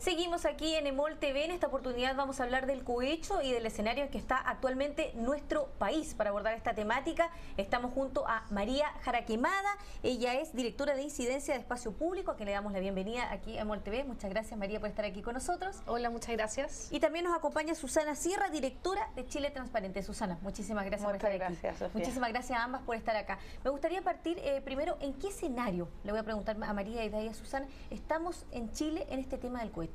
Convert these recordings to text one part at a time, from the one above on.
Seguimos aquí en EMOL TV. En esta oportunidad vamos a hablar del cohecho y del escenario en que está actualmente nuestro país. Para abordar esta temática estamos junto a María Jaraquemada. Ella es directora de incidencia de espacio público, a quien le damos la bienvenida aquí a EMOL TV. Muchas gracias, María, por estar aquí con nosotros. Hola, muchas gracias. Y también nos acompaña Susana Sierra, directora de Chile Transparente. Susana, muchísimas gracias por estar aquí. Sofía. Muchísimas gracias a ambas por estar acá. Me gustaría partir primero, ¿en qué escenario? Le voy a preguntar a María y de ahí a Susana. Estamos en Chile en este tema del cohecho.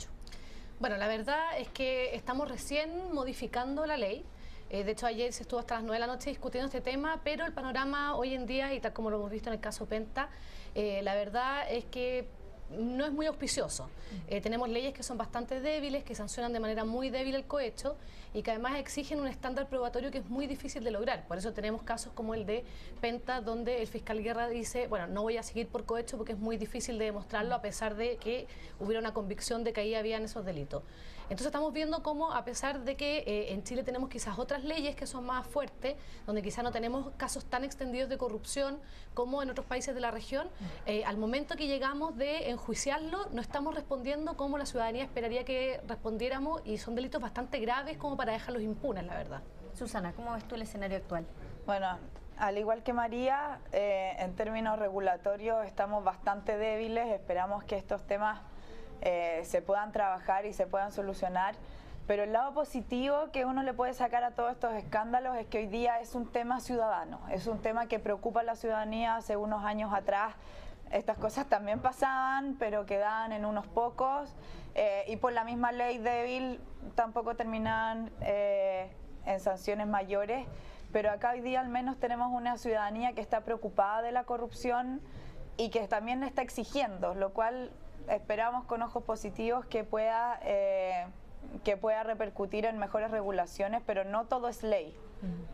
Bueno, la verdad es que estamos recién modificando la ley. De hecho, ayer se estuvo hasta las 9 de la noche discutiendo este tema, pero el panorama hoy en día, y tal como lo hemos visto en el caso Penta, la verdad es que no es muy auspicioso. Tenemos leyes que son bastante débiles, que sancionan de manera muy débil el cohecho y que además exigen un estándar probatorio que es muy difícil de lograr. Por eso tenemos casos como el de Penta, donde el fiscal Guerra dice, bueno, no voy a seguir por cohecho porque es muy difícil de demostrarlo a pesar de que hubiera una convicción de que ahí habían esos delitos. Entonces estamos viendo cómo, a pesar de que en Chile tenemos quizás otras leyes que son más fuertes, donde quizás no tenemos casos tan extendidos de corrupción como en otros países de la región, al momento que llegamos de enjuiciarlo, no estamos respondiendo como la ciudadanía esperaría que respondiéramos, y son delitos bastante graves como para dejarlos impunes, la verdad. Susana, ¿cómo ves tú el escenario actual? Bueno, al igual que María, en términos regulatorios estamos bastante débiles. Esperamos que estos temas se puedan trabajar y se puedan solucionar. Pero el lado positivo que uno le puede sacar a todos estos escándalos es que hoy día es un tema ciudadano, es un tema que preocupa a la ciudadanía. Hace unos años atrás estas cosas también pasaban, pero quedaban en unos pocos, y por la misma ley débil tampoco terminaban en sanciones mayores. Pero acá hoy día al menos tenemos una ciudadanía que está preocupada de la corrupción y que también está exigiendo, lo cual esperamos con ojos positivos que pueda repercutir en mejores regulaciones, pero no todo es ley.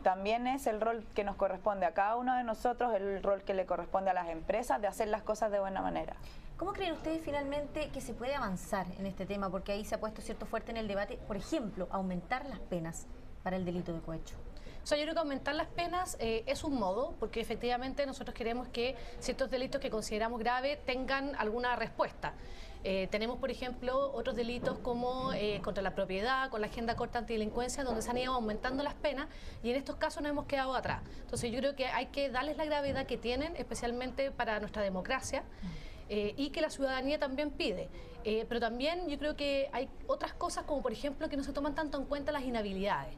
También es el rol que nos corresponde a cada uno de nosotros, el rol que le corresponde a las empresas de hacer las cosas de buena manera. ¿Cómo creen ustedes finalmente que se puede avanzar en este tema? Porque ahí se ha puesto cierto fuerte en el debate, por ejemplo, aumentar las penas para el delito de cohecho. O sea, yo creo que aumentar las penas es un modo, porque efectivamente nosotros queremos que ciertos delitos que consideramos graves tengan alguna respuesta. Tenemos, por ejemplo, otros delitos como contra la propiedad, con la agenda corta antidelincuencia, donde se han ido aumentando las penas y en estos casos nos hemos quedado atrás. Entonces yo creo que hay que darles la gravedad que tienen, especialmente para nuestra democracia. Y que la ciudadanía también pide. Pero también yo creo que hay otras cosas, como por ejemplo que no se toman tanto en cuenta las inhabilidades.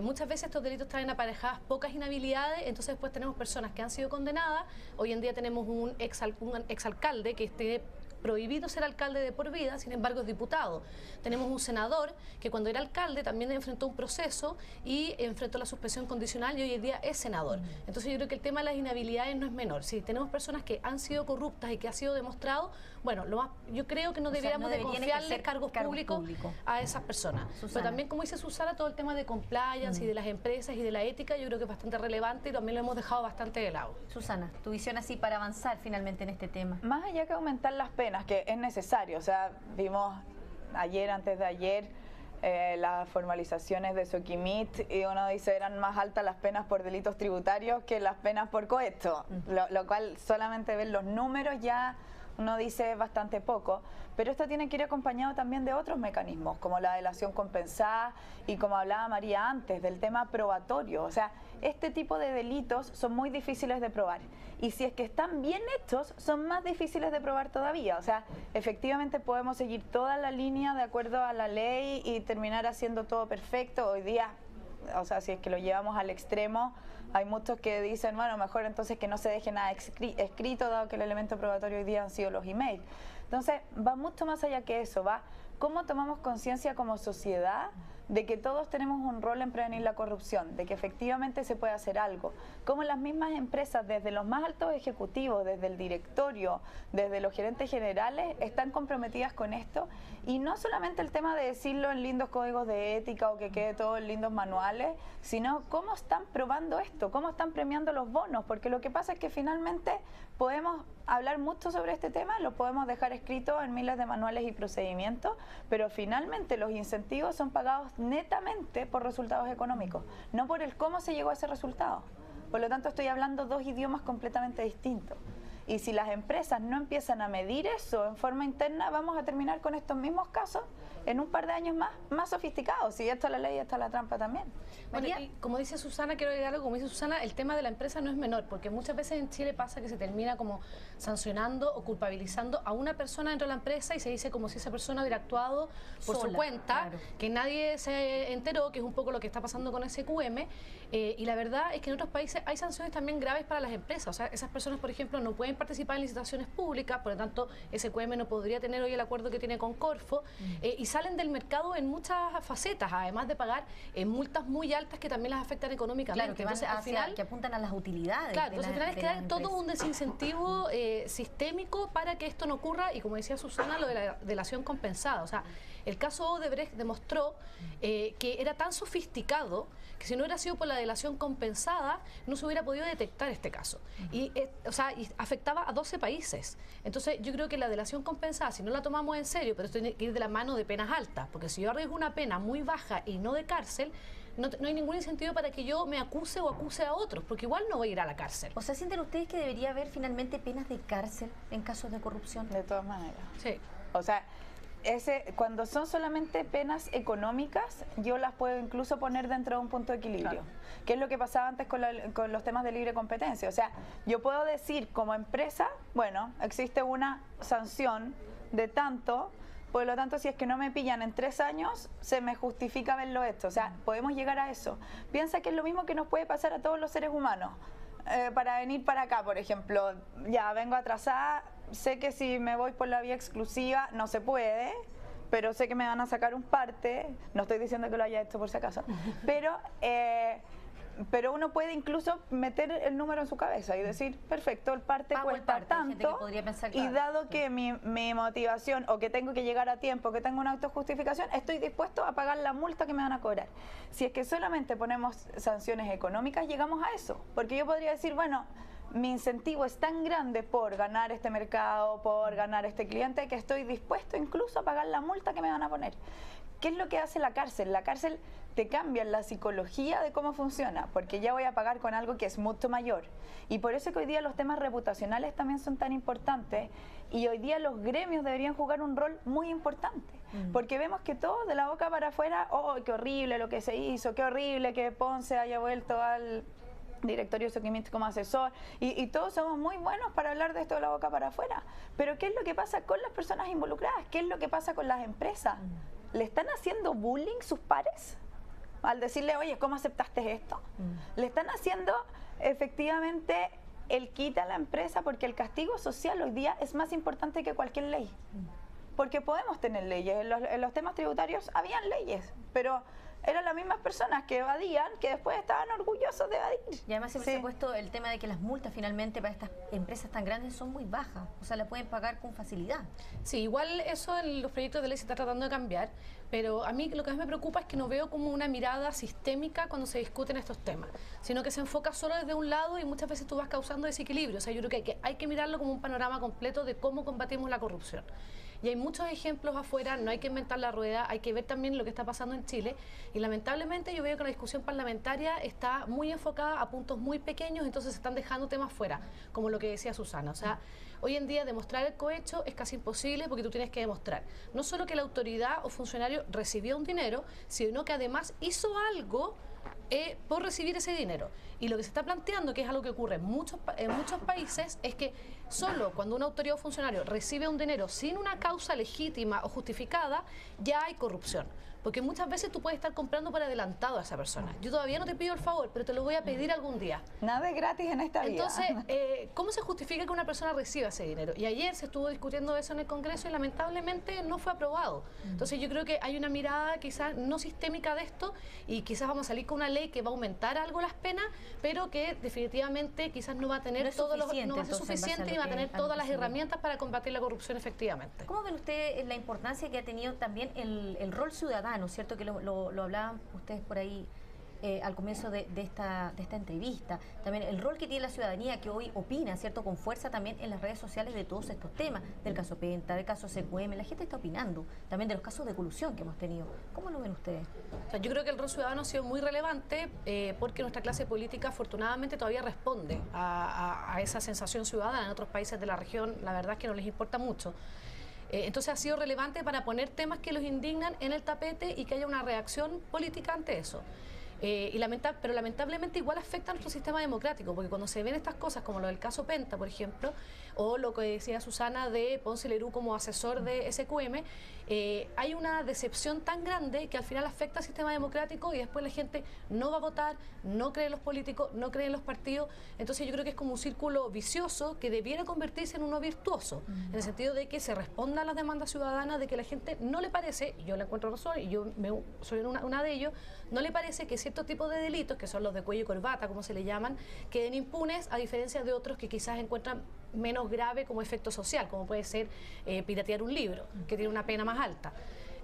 Muchas veces estos delitos traen aparejadas pocas inhabilidades, entonces después tenemos personas que han sido condenadas. Hoy en día tenemos un exalcalde que esté prohibido ser alcalde de por vida, sin embargo es diputado. Tenemos un senador que cuando era alcalde también enfrentó un proceso y enfrentó la suspensión condicional y hoy en día es senador. Entonces yo creo que el tema de las inhabilidades no es menor. Si tenemos personas que han sido corruptas y que ha sido demostrado, bueno, yo creo que no deberíamos de confiarle cargos públicos a esas personas. Susana. Pero también, como dice Susana, todo el tema de compliance y de las empresas y de la ética, yo creo que es bastante relevante y también lo hemos dejado bastante de lado. Susana, tu visión así para avanzar finalmente en este tema. Más allá que aumentar las penas, que es necesario, o sea, vimos ayer, antes de ayer, las formalizaciones de Soquimit y uno dice eran más altas las penas por delitos tributarios que las penas por cohecho, lo cual solamente ver los números ya uno dice bastante poco, pero esto tiene que ir acompañado también de otros mecanismos, como la delación compensada y como hablaba María antes, del tema probatorio. O sea, este tipo de delitos son muy difíciles de probar y si es que están bien hechos, son más difíciles de probar todavía. O sea, efectivamente podemos seguir toda la línea de acuerdo a la ley y terminar haciendo todo perfecto. Hoy día, o sea, si es que lo llevamos al extremo, hay muchos que dicen, bueno, mejor entonces que no se deje nada escrito, dado que el elemento probatorio hoy día han sido los emails. Entonces, va mucho más allá que eso, va cómo tomamos conciencia como sociedad de que todos tenemos un rol en prevenir la corrupción, de que efectivamente se puede hacer algo. Como las mismas empresas, desde los más altos ejecutivos, desde el directorio, desde los gerentes generales, están comprometidas con esto. Y no solamente el tema de decirlo en lindos códigos de ética o que quede todo en lindos manuales, sino cómo están probando esto, cómo están premiando los bonos, porque lo que pasa es que finalmente podemos hablar mucho sobre este tema, lo podemos dejar escrito en miles de manuales y procedimientos, pero finalmente los incentivos son pagados netamente por resultados económicos, no por el cómo se llegó a ese resultado. Por lo tanto, estoy hablando dos idiomas completamente distintos. Y si las empresas no empiezan a medir eso en forma interna, vamos a terminar con estos mismos casos en un par de años más sofisticados. Si esto es la ley, esta es la trampa también. Bueno, y como dice Susana, quiero agregar algo, como dice Susana, el tema de la empresa no es menor, porque muchas veces en Chile pasa que se termina como sancionando o culpabilizando a una persona dentro de la empresa y se dice como si esa persona hubiera actuado por su cuenta, claro, que nadie se enteró, que es un poco lo que está pasando con SQM, y la verdad es que en otros países hay sanciones también graves para las empresas. O sea, esas personas, por ejemplo, no pueden participar en licitaciones públicas, por lo tanto SQM no podría tener hoy el acuerdo que tiene con Corfo, y salen del mercado en muchas facetas, además de pagar multas muy altas que también las afectan económicamente. Claro, que van al final, que apuntan a las utilidades. Claro, entonces al final es crear todo un desincentivo sistémico para que esto no ocurra, y como decía Susana, lo de la delación compensada. O sea, el caso Odebrecht demostró que era tan sofisticado que si no hubiera sido por la delación compensada no se hubiera podido detectar este caso. Y afectaba a 12 países. Entonces yo creo que la delación compensada, si no la tomamos en serio, pero esto tiene que ir de la mano de penas altas, porque si yo arriesgo una pena muy baja y no de cárcel, no hay ningún incentivo para que yo me acuse o acuse a otros, porque igual no voy a ir a la cárcel. O sea, ¿sienten ustedes que debería haber finalmente penas de cárcel en casos de corrupción? De todas maneras. Sí. O sea, cuando son solamente penas económicas, yo las puedo incluso poner dentro de un punto de equilibrio, claro, que es lo que pasaba antes con los temas de libre competencia. O sea, yo puedo decir como empresa, bueno, existe una sanción de tanto, por lo tanto, si es que no me pillan en 3 años, se me justifica haberlo hecho. O sea, podemos llegar a eso. Piensa que es lo mismo que nos puede pasar a todos los seres humanos. Para venir para acá, por ejemplo, ya vengo atrasada, sé que si me voy por la vía exclusiva no se puede, pero sé que me van a sacar un parte, no estoy diciendo que lo haya hecho por si acaso, pero uno puede incluso meter el número en su cabeza y decir, perfecto, el parte cuesta tanto, y dado que mi motivación o que tengo que llegar a tiempo, que tengo una autojustificación, estoy dispuesto a pagar la multa que me van a cobrar. Si es que solamente ponemos sanciones económicas, llegamos a eso, porque yo podría decir, bueno, mi incentivo es tan grande por ganar este mercado, por ganar este cliente, que estoy dispuesto incluso a pagar la multa que me van a poner. ¿Qué es lo que hace la cárcel? La cárcel te cambia la psicología de cómo funciona, porque ya voy a pagar con algo que es mucho mayor. Y por eso que hoy día los temas reputacionales también son tan importantes, y hoy día los gremios deberían jugar un rol muy importante, porque vemos que todos de la boca para afuera, oh, qué horrible lo que se hizo, qué horrible que Ponce haya vuelto al directorio Soquimich como asesor, y todos somos muy buenos para hablar de esto de la boca para afuera, pero ¿qué es lo que pasa con las personas involucradas? ¿Qué es lo que pasa con las empresas? ¿Le están haciendo bullying sus pares? Al decirle, oye, ¿cómo aceptaste esto? Le están haciendo efectivamente el quita a la empresa, porque el castigo social hoy día es más importante que cualquier ley. Porque podemos tener leyes, en los temas tributarios habían leyes, pero eran las mismas personas que evadían, que después estaban orgullosos de evadir. Y además siempre se ha puesto el tema de que las multas finalmente para estas empresas tan grandes son muy bajas, o sea, la pueden pagar con facilidad. Sí, igual eso en los proyectos de ley se está tratando de cambiar, pero a mí lo que más me preocupa es que no veo como una mirada sistémica cuando se discuten estos temas, sino que se enfoca solo desde un lado y muchas veces tú vas causando desequilibrio. O sea, yo creo que hay que mirarlo como un panorama completo de cómo combatimos la corrupción. Y hay muchos ejemplos afuera, no hay que inventar la rueda, hay que ver también lo que está pasando en Chile, y lamentablemente yo veo que la discusión parlamentaria está muy enfocada a puntos muy pequeños, entonces se están dejando temas fuera, como lo que decía Susana. O sea, hoy en día demostrar el cohecho es casi imposible, porque tú tienes que demostrar no solo que la autoridad o funcionario recibió un dinero, sino que además hizo algo por recibir ese dinero. Y lo que se está planteando, que es algo que ocurre en muchos países, es que solo cuando una autoridad o funcionario recibe un dinero sin una causa legítima o justificada, ya hay corrupción. Porque muchas veces tú puedes estar comprando por adelantado a esa persona. Yo todavía no te pido el favor, pero te lo voy a pedir algún día. Nada es gratis en esta vida. Entonces, ¿cómo se justifica que una persona reciba ese dinero? Y ayer se estuvo discutiendo eso en el Congreso y lamentablemente no fue aprobado. Entonces yo creo que hay una mirada quizás no sistémica de esto, y quizás vamos a salir con una ley que va a aumentar algo las penas, pero que definitivamente quizás no va a tener no va a ser suficiente, y va a tener todas las herramientas para combatir la corrupción efectivamente. ¿Cómo ven ustedes la importancia que ha tenido también el rol ciudadano, cierto? Que lo hablaban ustedes por ahí al comienzo de esta entrevista, también el rol que tiene la ciudadanía que hoy opina, ¿cierto?, con fuerza también en las redes sociales de todos estos temas, del caso Penta, del caso CQM, la gente está opinando, también de los casos de colusión que hemos tenido. ¿Cómo lo ven ustedes? O sea, yo creo que el rol ciudadano ha sido muy relevante porque nuestra clase política afortunadamente todavía responde a esa sensación ciudadana. En otros países de la región la verdad es que no les importa mucho. Entonces ha sido relevante para poner temas que los indignan en el tapete y que haya una reacción política ante eso. Pero lamentablemente igual afecta a nuestro sistema democrático, porque cuando se ven estas cosas como lo del caso Penta, por ejemplo, o lo que decía Susana de Ponce Lerú como asesor de SQM, hay una decepción tan grande que al final afecta al sistema democrático y después la gente no va a votar, no cree en los políticos, no cree en los partidos. Entonces yo creo que es como un círculo vicioso que debiera convertirse en uno virtuoso, en el sentido de que se respondan a las demandas ciudadanas, de que a la gente no le parece, y yo le encuentro razón, y yo soy una de ellos, no le parece que cierto tipo de delitos, que son los de cuello y corbata, como se le llaman, queden impunes, a diferencia de otros que quizás encuentran menos grave como efecto social, como puede ser piratear un libro, que tiene una pena más alta.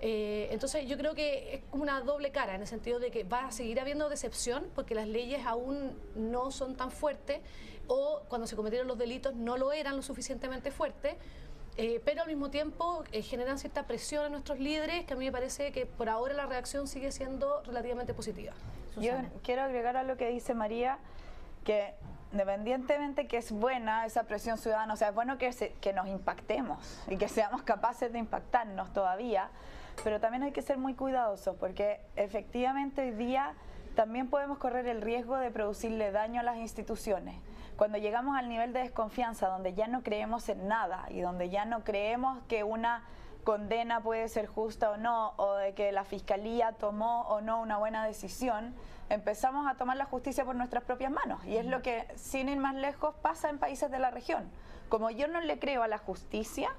Entonces yo creo que es como una doble cara, en el sentido de que va a seguir habiendo decepción porque las leyes aún no son tan fuertes, o cuando se cometieron los delitos no lo eran lo suficientemente fuertes, pero al mismo tiempo generan cierta presión a nuestros líderes, que a mí me parece que por ahora la reacción sigue siendo relativamente positiva. Susana. Yo quiero agregar a lo que dice María, que independientemente que es buena esa presión ciudadana, o sea, es bueno que nos impactemos y que seamos capaces de impactarnos todavía, pero también hay que ser muy cuidadosos, porque efectivamente hoy día también podemos correr el riesgo de producirle daño a las instituciones. Cuando llegamos al nivel de desconfianza, donde ya no creemos en nada y donde ya no creemos que una condena puede ser justa o no, o de que la fiscalía tomó o no una buena decisión, empezamos a tomar la justicia por nuestras propias manos. Y es lo que, sin ir más lejos, pasa en países de la región. Como yo no le creo a la justicia,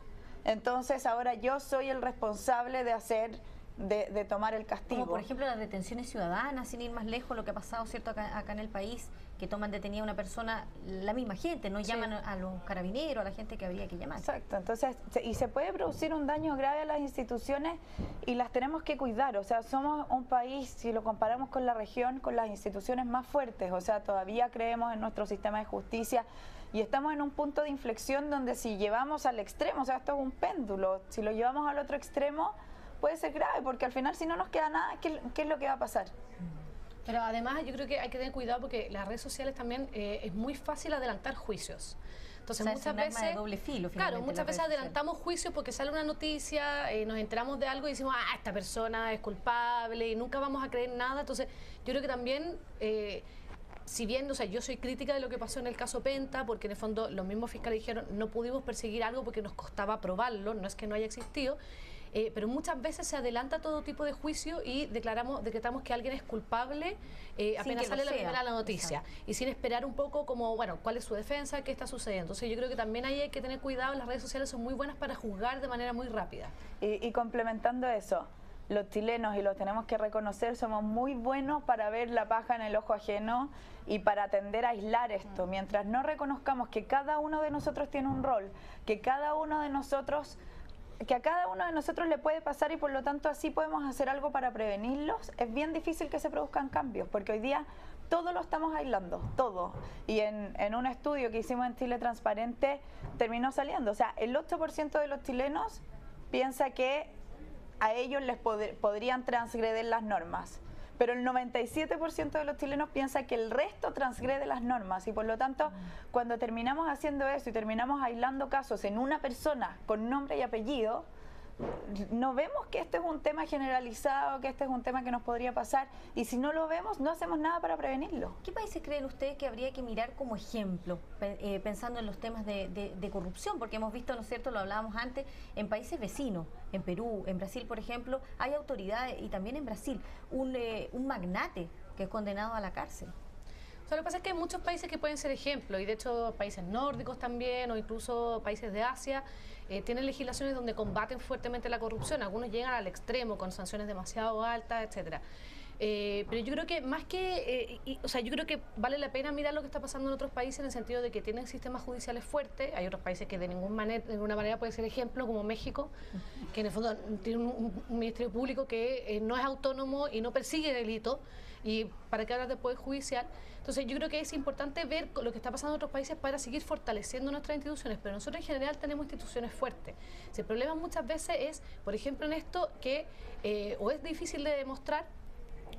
entonces ahora yo soy el responsable de tomar el castigo. Como por ejemplo las detenciones ciudadanas, sin ir más lejos, lo que ha pasado, ¿cierto?, acá en el país, que toman detenida a una persona, la misma gente, no llaman a los carabineros, a la gente que habría que llamar. Exacto, entonces, y se puede producir un daño grave a las instituciones y las tenemos que cuidar. O sea, somos un país, si lo comparamos con la región, con las instituciones más fuertes, o sea, todavía creemos en nuestro sistema de justicia y estamos en un punto de inflexión donde si llevamos al extremo, o sea, esto es un péndulo, si lo llevamos al otro extremo, puede ser grave, porque al final si no nos queda nada, ¿qué es lo que va a pasar? Pero además yo creo que hay que tener cuidado porque las redes sociales también es muy fácil adelantar juicios. Entonces, o sea, muchas veces, de doble filo, claro, muchas veces adelantamos juicios porque sale una noticia, nos enteramos de algo y decimos, esta persona es culpable y nunca vamos a creer nada. Entonces, yo creo que también, si bien, o sea, yo soy crítica de lo que pasó en el caso Penta, porque en el fondo los mismos fiscales dijeron, no pudimos perseguir algo porque nos costaba probarlo, no es que no haya existido. Pero muchas veces se adelanta todo tipo de juicio y decretamos que alguien es culpable apenas sale la primera noticia. Exacto. Y sin esperar un poco como, bueno, cuál es su defensa, qué está sucediendo. Entonces yo creo que también ahí hay que tener cuidado, las redes sociales son muy buenas para juzgar de manera muy rápida. Y complementando eso, los chilenos, y lo tenemos que reconocer, somos muy buenos para ver la paja en el ojo ajeno y para tender a aislar esto. Mientras no reconozcamos que cada uno de nosotros tiene un rol, que a cada uno de nosotros le puede pasar y por lo tanto así podemos hacer algo para prevenirlos, es bien difícil que se produzcan cambios, porque hoy día todo lo estamos aislando, todo. Y en un estudio que hicimos en Chile Transparente terminó saliendo, o sea, el 8% de los chilenos piensa que a ellos les podrían transgredir las normas, pero el 97% de los chilenos piensa que el resto transgrede las normas y por lo tanto cuando terminamos haciendo eso y terminamos aislando casos en una persona con nombre y apellido, no vemos que este es un tema generalizado, que este es un tema que nos podría pasar y si no lo vemos no hacemos nada para prevenirlo. ¿Qué países creen ustedes que habría que mirar como ejemplo pensando en los temas de corrupción? Porque hemos visto, ¿no es cierto?, lo hablábamos antes, en países vecinos, en Perú, en Brasil, por ejemplo, hay autoridades y también en Brasil, un magnate que es condenado a la cárcel. O sea, lo que pasa es que hay muchos países que pueden ser ejemplos y de hecho países nórdicos también o incluso países de Asia tienen legislaciones donde combaten fuertemente la corrupción. Algunos llegan al extremo con sanciones demasiado altas, etcétera. Pero yo creo que más que, o sea, yo creo que vale la pena mirar lo que está pasando en otros países en el sentido de que tienen sistemas judiciales fuertes. Hay otros países que de ninguna manera puede ser ejemplo, como México, que en el fondo tiene un ministerio público que no es autónomo y no persigue delitos. Y para qué hablar de poder judicial. Entonces yo creo que es importante ver lo que está pasando en otros países para seguir fortaleciendo nuestras instituciones, pero nosotros en general tenemos instituciones fuertes. El problema muchas veces es, por ejemplo, en esto que o es difícil de demostrar,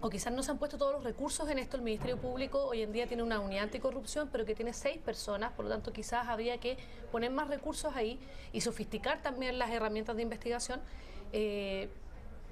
o quizás no se han puesto todos los recursos en esto. El Ministerio Público hoy en día tiene una unidad anticorrupción, pero que tiene 6 personas, por lo tanto quizás habría que poner más recursos ahí y sofisticar también las herramientas de investigación.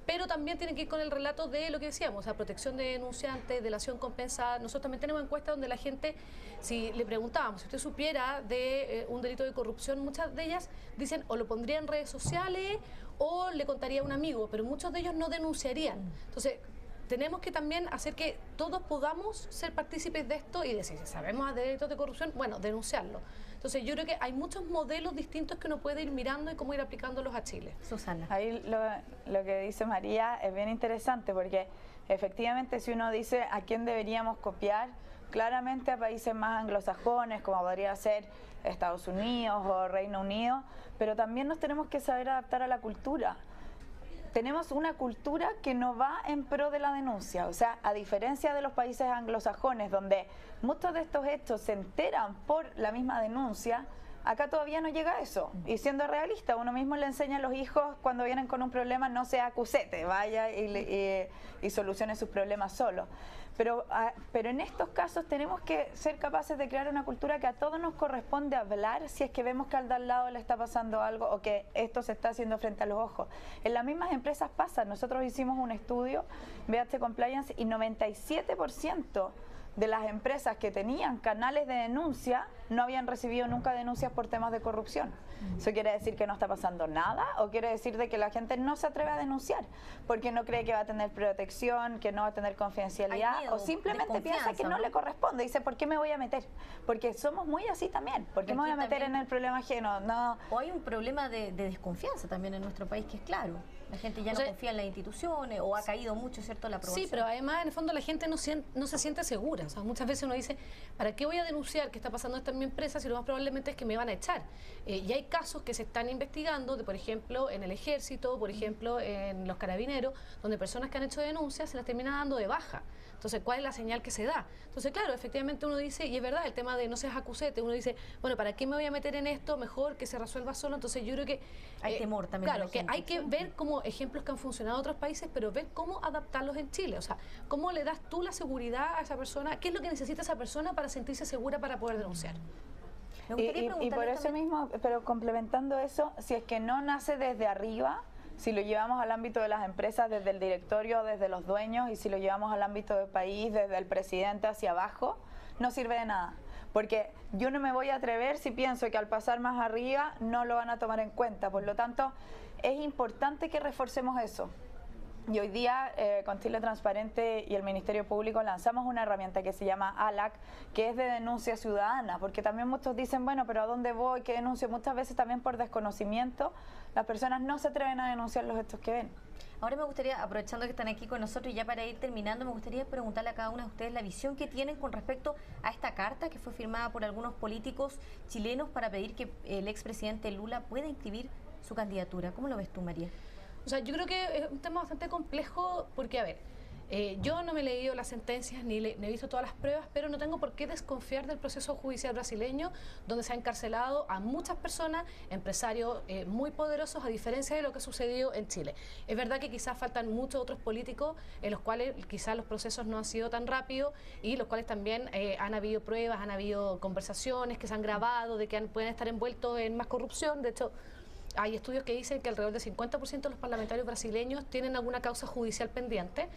Pero también tiene que ir con el relato de lo que decíamos, o sea, protección de denunciantes, delación compensada. Nosotros también tenemos encuestas donde la gente, si le preguntábamos, si usted supiera de un delito de corrupción, muchas de ellas dicen o lo pondría en redes sociales o le contaría a un amigo, pero muchos de ellos no denunciarían. Entonces, tenemos que también hacer que todos podamos ser partícipes de esto y decir, si sabemos de delitos de corrupción, bueno, denunciarlo. Entonces yo creo que hay muchos modelos distintos que uno puede ir mirando y cómo ir aplicándolos a Chile. Susana. Ahí lo que dice María es bien interesante porque efectivamente si uno dice a quién deberíamos copiar, claramente a países más anglosajones como podría ser Estados Unidos o Reino Unido, pero también nos tenemos que saber adaptar a la cultura. Tenemos una cultura que no va en pro de la denuncia, o sea, a diferencia de los países anglosajones donde muchos de estos hechos se enteran por la misma denuncia, acá todavía no llega a eso. Y siendo realista, uno mismo le enseña a los hijos cuando vienen con un problema, no sea acusete, vaya y solucione sus problemas solo. Pero en estos casos tenemos que ser capaces de crear una cultura que a todos nos corresponde hablar si es que vemos que al de al lado le está pasando algo o que esto se está haciendo frente a los ojos. En las mismas empresas pasa. Nosotros hicimos un estudio, BH Compliance, y 97% de las empresas que tenían canales de denuncia no habían recibido nunca denuncias por temas de corrupción. ¿Eso quiere decir que no está pasando nada o quiere decir de que la gente no se atreve a denunciar porque no cree que va a tener protección, que no va a tener confidencialidad miedo, o simplemente piensa que no le corresponde? Dice, ¿por qué me voy a meter? Porque somos muy así también. ¿Por qué me voy a meter en el problema ajeno? No. O hay un problema de desconfianza también en nuestro país que es claro. La gente ya no confía en las instituciones o ha caído mucho, ¿cierto?, la aprobación. Sí, pero además en el fondo la gente no se siente segura. O sea, muchas veces uno dice, ¿para qué voy a denunciar que está pasando esto en mi empresa si lo más probablemente es que me van a echar? Y hay casos que se están investigando, por ejemplo, en el ejército, por ejemplo, en los carabineros, donde personas que han hecho denuncias se las terminan dando de baja. Entonces, ¿cuál es la señal que se da? Entonces, claro, efectivamente uno dice, y es verdad, el tema de no seas acusete, uno dice, bueno, ¿para qué me voy a meter en esto? Mejor que se resuelva solo. Entonces, yo creo que hay temor también. Claro, que hay que ver como ejemplos que han funcionado en otros países, pero ver cómo adaptarlos en Chile. O sea, ¿cómo le das tú la seguridad a esa persona? ¿Qué es lo que necesita esa persona para sentirse segura para poder denunciar? Y por eso mismo, pero complementando eso, si es que no nace desde arriba, si lo llevamos al ámbito de las empresas, desde el directorio, desde los dueños, y si lo llevamos al ámbito del país, desde el presidente hacia abajo, no sirve de nada. Porque yo no me voy a atrever si pienso que al pasar más arriba no lo van a tomar en cuenta. Por lo tanto, es importante que reforcemos eso. Y hoy día, con Chile Transparente y el Ministerio Público, lanzamos una herramienta que se llama ALAC, que es de denuncia ciudadana, porque también muchos dicen, bueno, pero ¿a dónde voy? ¿Qué denuncio? Muchas veces también por desconocimiento, las personas no se atreven a denunciar los hechos que ven. Ahora me gustaría, aprovechando que están aquí con nosotros y ya para ir terminando, me gustaría preguntarle a cada una de ustedes la visión que tienen con respecto a esta carta que fue firmada por algunos políticos chilenos para pedir que el expresidente Lula pueda inscribir su candidatura. ¿Cómo lo ves tú, María? O sea, yo creo que es un tema bastante complejo porque, a ver, yo no me he leído las sentencias ni he visto todas las pruebas, pero no tengo por qué desconfiar del proceso judicial brasileño, donde se ha encarcelado a muchas personas, empresarios muy poderosos, a diferencia de lo que ha sucedido en Chile. Es verdad que quizás faltan muchos otros políticos en los cuales quizás los procesos no han sido tan rápidos y los cuales también han habido pruebas, han habido conversaciones que se han grabado de que pueden estar envueltos en más corrupción. De hecho, hay estudios que dicen que alrededor del 50% de los parlamentarios brasileños tienen alguna causa judicial pendiente.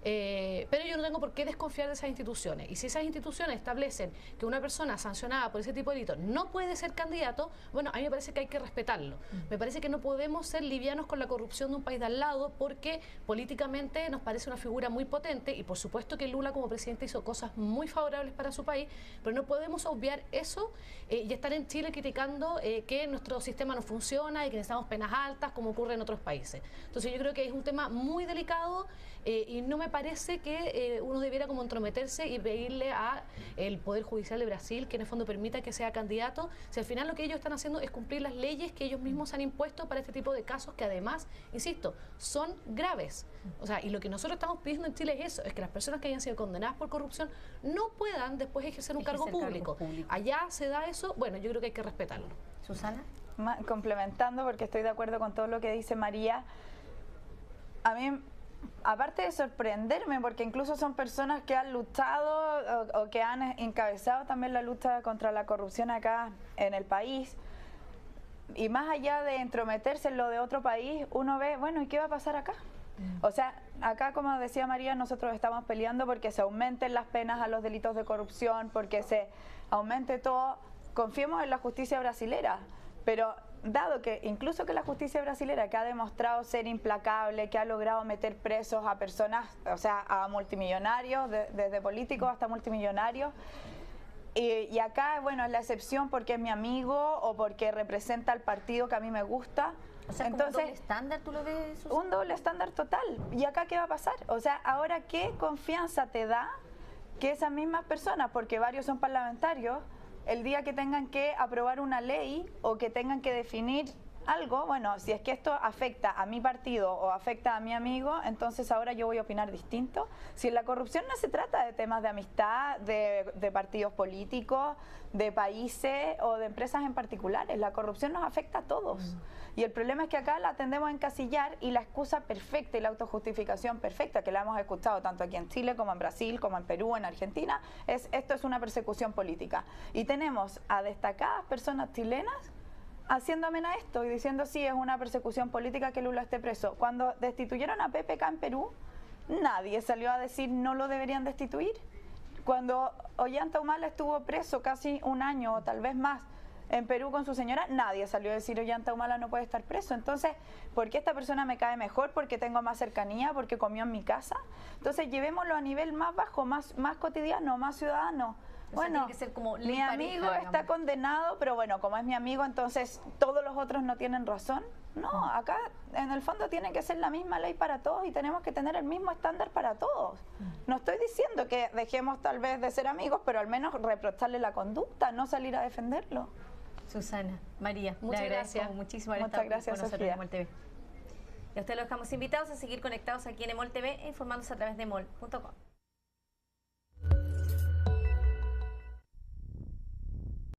Pero yo no tengo por qué desconfiar de esas instituciones. Y si esas instituciones establecen que una persona sancionada por ese tipo de delitos no puede ser candidato, bueno, a mí me parece que hay que respetarlo. Me parece que no podemos ser livianos con la corrupción de un país de al lado porque políticamente nos parece una figura muy potente y por supuesto que Lula como presidente hizo cosas muy favorables para su país, pero no podemos obviar eso y estar en Chile criticando que nuestro sistema no funciona y que necesitamos penas altas como ocurre en otros países. Entonces yo creo que es un tema muy delicado y no me parece que uno debiera como entrometerse y pedirle a el Poder Judicial de Brasil que en el fondo permita que sea candidato, si al final lo que ellos están haciendo es cumplir las leyes que ellos mismos han impuesto para este tipo de casos que además, insisto, son graves. O sea, y lo que nosotros estamos pidiendo en Chile es eso, es que las personas que hayan sido condenadas por corrupción no puedan después ejercer un cargo público. Allá se da eso, bueno, yo creo que hay que respetarlo. Susana. Complementando, porque estoy de acuerdo con todo lo que dice María, a mí, aparte de sorprenderme, porque incluso son personas que han luchado o que han encabezado también la lucha contra la corrupción acá en el país, y más allá de entrometerse en lo de otro país, uno ve, bueno, ¿y qué va a pasar acá? O sea, acá, como decía María, nosotros estamos peleando porque se aumenten las penas a los delitos de corrupción, porque se aumente todo. Confiemos en la justicia brasilera, pero dado que incluso que la justicia brasilera, que ha demostrado ser implacable, que ha logrado meter presos a personas, o sea, a multimillonarios, desde políticos hasta multimillonarios, y acá, bueno, es la excepción porque es mi amigo o porque representa al partido que a mí me gusta. O sea, entonces, ¿un doble estándar tú lo ves, Susana? Un doble estándar total. ¿Y acá qué va a pasar? O sea, ahora, ¿qué confianza te da que esas mismas personas, porque varios son parlamentarios, el día que tengan que aprobar una ley o que tengan que definir algo, bueno, si es que esto afecta a mi partido o afecta a mi amigo, entonces ahora yo voy a opinar distinto? Si en la corrupción no se trata de temas de amistad, de partidos políticos, de países o de empresas en particulares, la corrupción nos afecta a todos. Y el problema es que acá la tendemos a encasillar, y la excusa perfecta y la autojustificación perfecta, que la hemos escuchado tanto aquí en Chile como en Brasil, como en Perú, en Argentina, es esto es una persecución política. Y tenemos a destacadas personas chilenas haciendo amena esto y diciendo sí, es una persecución política que Lula esté preso. Cuando destituyeron a PPK en Perú, nadie salió a decir no lo deberían destituir. Cuando Ollanta Humala estuvo preso casi un año o tal vez más en Perú con su señora, nadie salió a decir Ollanta Humala no puede estar preso. Entonces, ¿por qué esta persona me cae mejor? ¿Porque tengo más cercanía? ¿Porque comió en mi casa? Entonces, llevémoslo a nivel más bajo, más cotidiano, más ciudadano. Bueno, tiene que ser como mi amigo está condenado, pero bueno, como es mi amigo, entonces todos los otros no tienen razón. No, acá en el fondo tiene que ser la misma ley para todos y tenemos que tener el mismo estándar para todos. No estoy diciendo que dejemos tal vez de ser amigos, pero al menos reprocharle la conducta, no salir a defenderlo. Susana, María, muchas gracias. Muchísimas gracias, con nosotros Sofía. en EMOL TV. Y a ustedes los dejamos invitados a seguir conectados aquí en EMOL TV, informándose a través de EMOL.com.